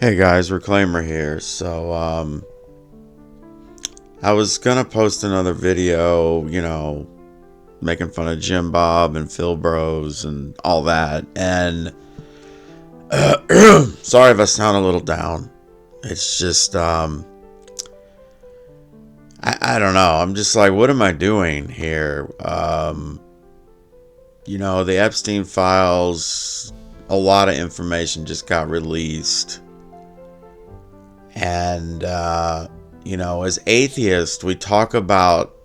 Hey guys, Reclaimer here. I was gonna post another video, making fun of JimBob and Philbros and all that. And sorry if I sound a little down. It's just, I don't know. I'm just like, what am I doing here? The Epstein files, a lot of information just got released. And, as atheists, we talk about,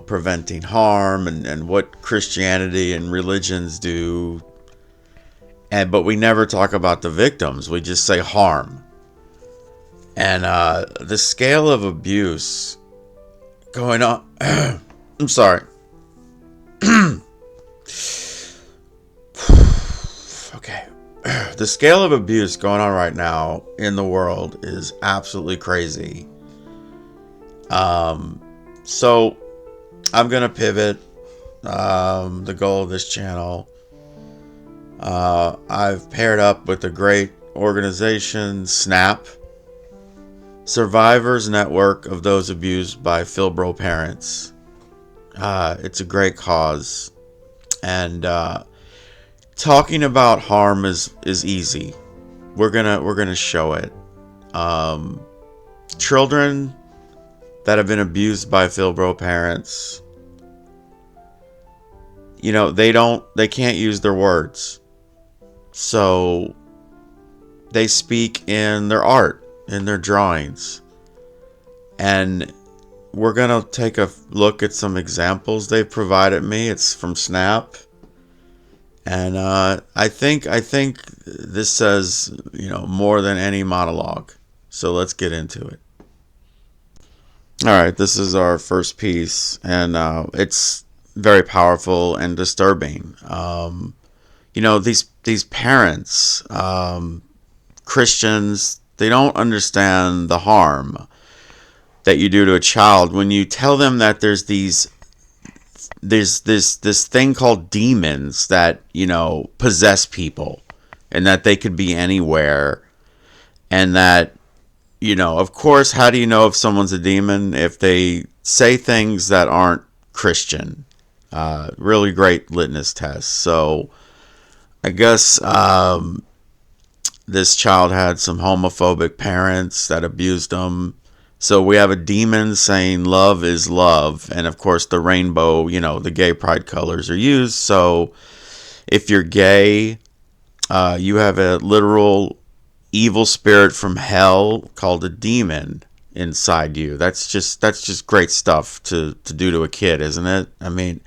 preventing harm and what Christianity and religions do. But we never talk about the victims. We just say harm. And the scale of abuse going on. I'm sorry. Okay. The scale of abuse going on right now in the world is absolutely crazy. So I'm gonna pivot. The goal of this channel. I've paired up with a great organization, SNAP, Survivors Network of Those Abused by Philbro Parents. It's a great cause, and talking about harm is easy. We're gonna show it. Children that have been abused by Philbro parents, they can't use their words, so they speak in their art, in their drawings, and we're gonna take a look at some examples they've provided me. It's from Snap. And I think this says, more than any monologue. So let's get into it. All right, this is our first piece, and it's very powerful and disturbing. These parents, Christians, they don't understand the harm that you do to a child when you tell them that there's this thing called demons that possess people, and that they could be anywhere, and that of course, how do you know if someone's a demon? If they say things that aren't Christian. Really great litmus test. So I guess this child had some homophobic parents that abused him. So we have a demon saying love is love. And of course the rainbow, the gay pride colors are used. So if you're gay, you have a literal evil spirit from hell called a demon inside you. That's just great stuff to do to a kid, isn't it? I mean,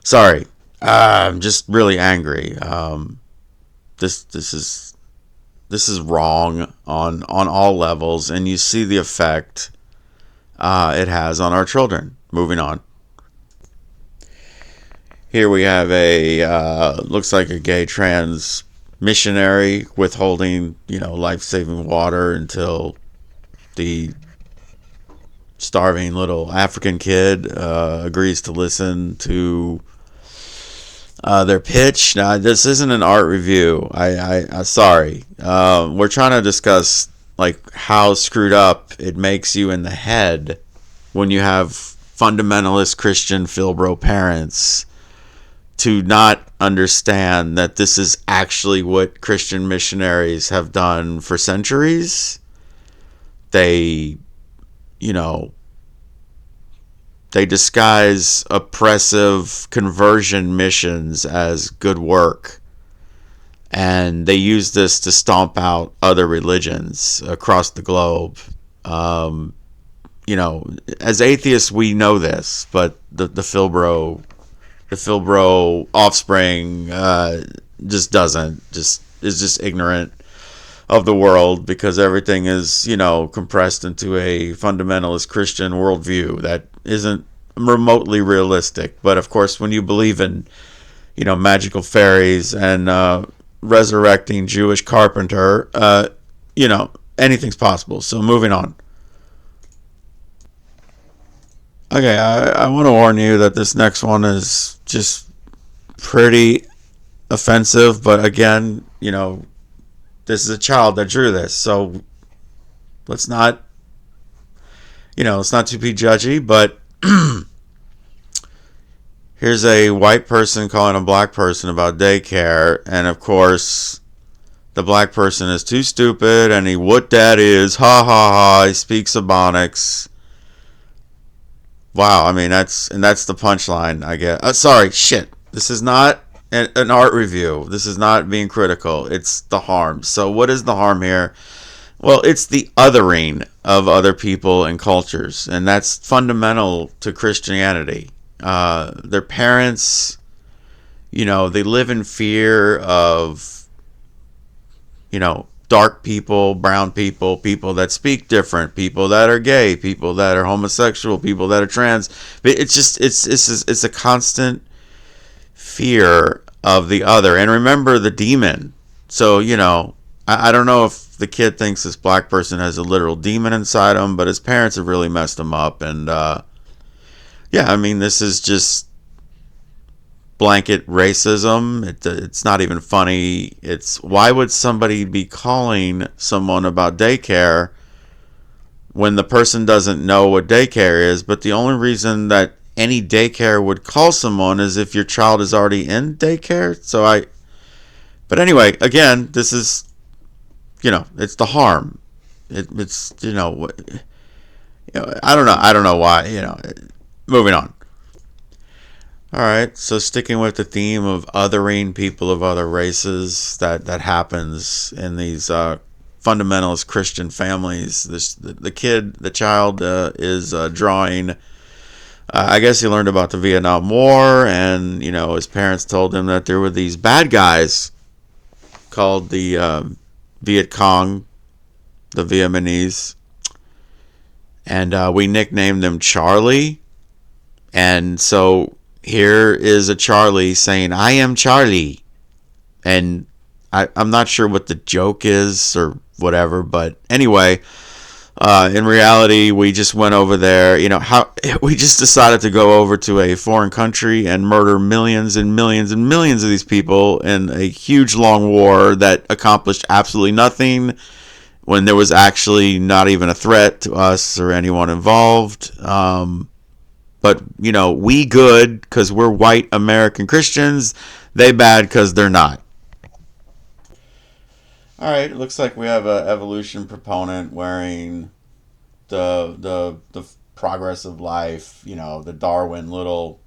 sorry. I'm just really angry. This is wrong on all levels, and you see the effect it has on our children. Moving on. Here we have looks like a gay trans missionary withholding, life-saving water until the starving little African kid agrees to listen to their pitch. Now, this isn't an art review. I sorry. We're trying to discuss how screwed up it makes you in the head when you have fundamentalist Christian Philbro parents to not understand that this is actually what Christian missionaries have done for centuries. They disguise oppressive conversion missions as good work. And they use this to stomp out other religions across the globe. As atheists, we know this, but the Philbro offspring just is just ignorant of the world, because everything is compressed into a fundamentalist Christian worldview that isn't remotely realistic. But of course, when you believe in magical fairies and resurrecting Jewish carpenter, anything's possible. So moving on. Okay, I want to warn you that this next one is just pretty offensive, but again, this is a child that drew this. So let's not, let's not to be judgy, but here's a white person calling a black person about daycare, and of course, the black person is too stupid, and what that is, ha ha ha, he speaks Ebonics. Wow, I mean, that's the punchline, I guess. Sorry, shit. This is not an art review. This is not being critical. It's the harm. So what is the harm here? Well, it's the othering of other people and cultures, and that's fundamental to Christianity. Their parents, they live in fear of, dark people, brown people, people that speak different, people that are gay, people that are homosexual, people that are trans. It's just it's a constant fear of the other. And remember the demon. So I don't know if the kid thinks this black person has a literal demon inside him, but his parents have really messed him up. And yeah, I mean, this is just blanket racism. It's not even funny. It's, why would somebody be calling someone about daycare when the person doesn't know what daycare is? But the only reason that any daycare would call someone is if your child is already in daycare. But anyway, again, this is, it's the harm. It's I don't know why. Moving on. All right, so sticking with the theme of othering people of other races, that happens in these fundamentalist Christian families. The child is drawing. I guess he learned about the Vietnam War, and his parents told him that there were these bad guys called the Viet Cong, the Vietnamese, and we nicknamed them Charlie, and so here is a Charlie saying, "I am Charlie," and I'm not sure what the joke is or whatever, but anyway, in reality, we just went over there. We just decided to go over to a foreign country and murder millions and millions and millions of these people in a huge long war that accomplished absolutely nothing when there was actually not even a threat to us or anyone involved. But, we good because we're white American Christians. They bad because they're not. All right, it looks like we have an evolution proponent wearing the progress of life, the Darwin little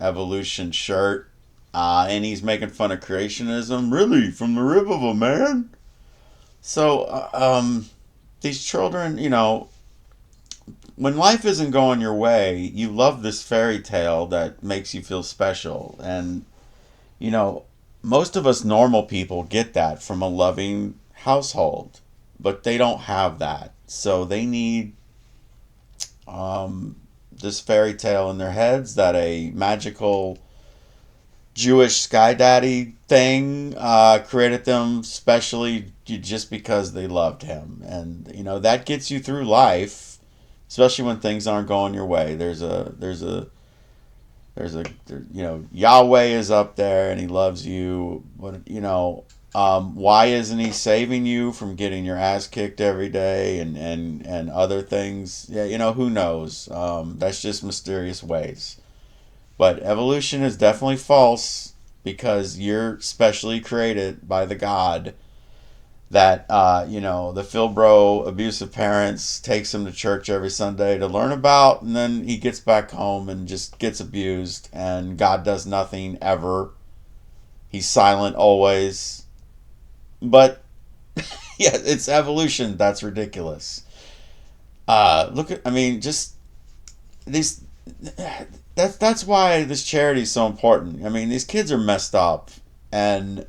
evolution shirt. And he's making fun of creationism. Really? From the rib of a man? So, these children, when life isn't going your way, you love this fairy tale that makes you feel special. And, most of us normal people get that from a loving household, but they don't have that. So they need this fairy tale in their heads that a magical Jewish sky daddy thing created them specially just because they loved him. And, that gets you through life, especially when things aren't going your way. There's a Yahweh is up there and he loves you. But why isn't he saving you from getting your ass kicked every day and other things? Yeah, who knows? That's just mysterious ways. But evolution is definitely false because you're specially created by the God that, the Philbro abusive parents takes him to church every Sunday to learn about, and then he gets back home and just gets abused, and God does nothing ever. He's silent always. But, yeah, it's evolution. That's ridiculous. Just these... That's why this charity is so important. I mean, these kids are messed up, and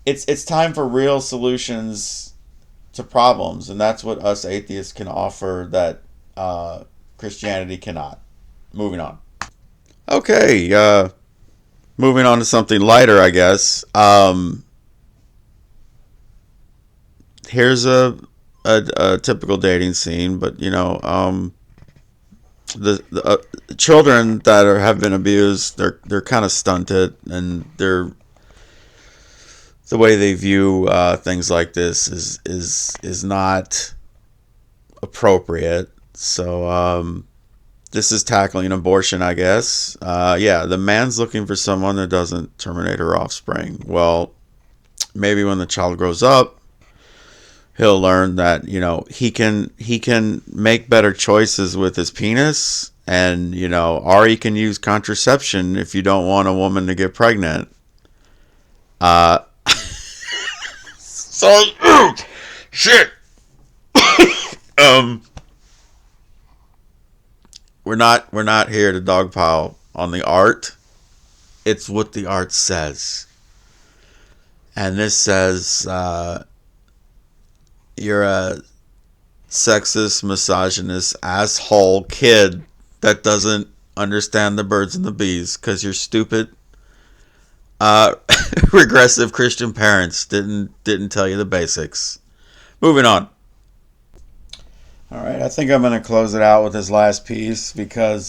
it's time for real solutions to problems, and that's what us atheists can offer that Christianity cannot. Moving on. Okay, moving on to something lighter, I guess. Here's a typical dating scene, but the children that have been abused, they're kind of stunted, and the way they view things like this is not appropriate. So this is tackling abortion, I guess. Yeah, the man's looking for someone that doesn't terminate her offspring. Well, maybe when the child grows up, he'll learn that he can make better choices with his penis, and or he can use contraception if you don't want a woman to get pregnant. Uh, so shit. um, we're not here to dogpile on the art. It's what the art says, and this says you're a sexist, misogynist, asshole kid that doesn't understand the birds and the bees because your stupid, regressive Christian parents didn't tell you the basics. Moving on. All right, I think I'm going to close it out with this last piece because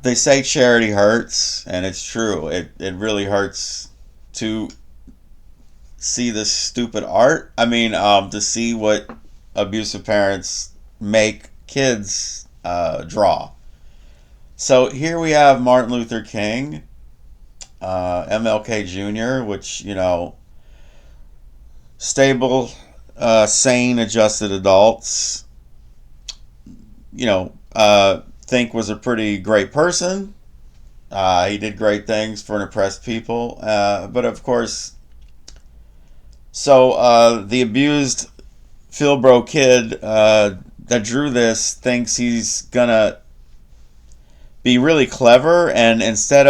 they say charity hurts, and it's true. It really hurts to see this stupid art. I mean, to see what abusive parents make kids draw. So here we have Martin Luther King, MLK Jr., which, stable, sane, adjusted adults, think was a pretty great person. He did great things for an oppressed people. But of course, so the abused Philbro kid that drew this thinks he's gonna be really clever, and instead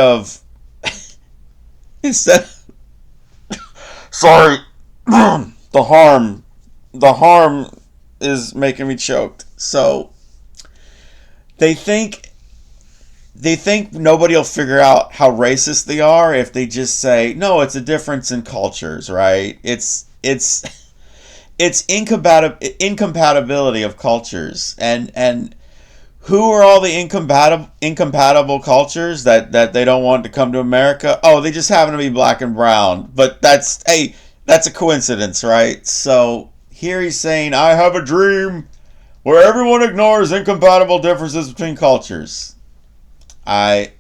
sorry, the harm is making me choked. So they think nobody will figure out how racist they are if they just say, no, it's a difference in cultures, right? It's incompatibility of cultures, and who are all the incompatible cultures that they don't want to come to America? Oh, they just happen to be black and brown. But that's a coincidence, right? So here he's saying, I have a dream where everyone ignores incompatible differences between cultures. It's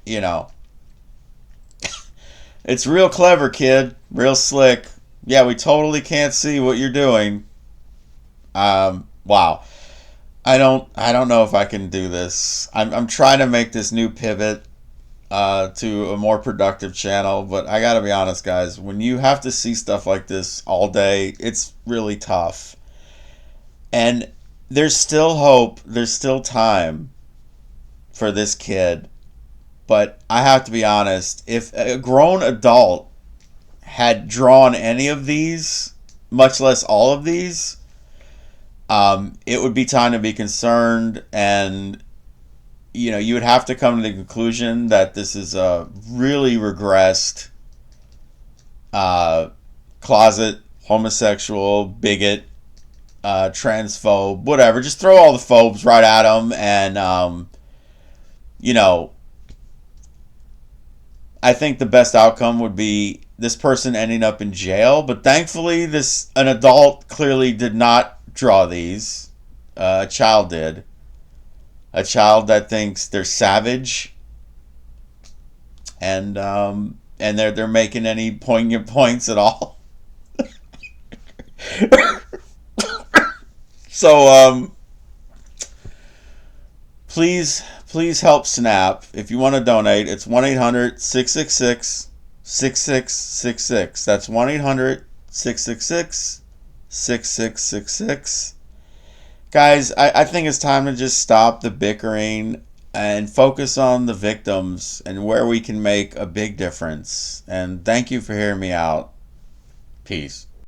real clever, kid. Real slick. Yeah, we totally can't see what you're doing. Wow. I don't know if I can do this. I'm trying to make this new pivot to a more productive channel, but I gotta be honest, guys. When you have to see stuff like this all day, it's really tough. And there's still hope. There's still time for this kid. But I have to be honest. If a grown adult had drawn any of these, much less all of these, it would be time to be concerned, and you would have to come to the conclusion that this is a really regressed, closet homosexual, bigot, transphobe, whatever. Just throw all the phobes right at him, and I think the best outcome would be this person ending up in jail. But thankfully, an adult clearly did not draw these. A child did. A child that thinks they're savage, and they're making any poignant points at all. So please help Snap. If you want to donate, it's 1-800-666-6666. That's 1-800-666-6666. Guys, I think it's time to just stop the bickering and focus on the victims and where we can make a big difference. And thank you for hearing me out. Peace.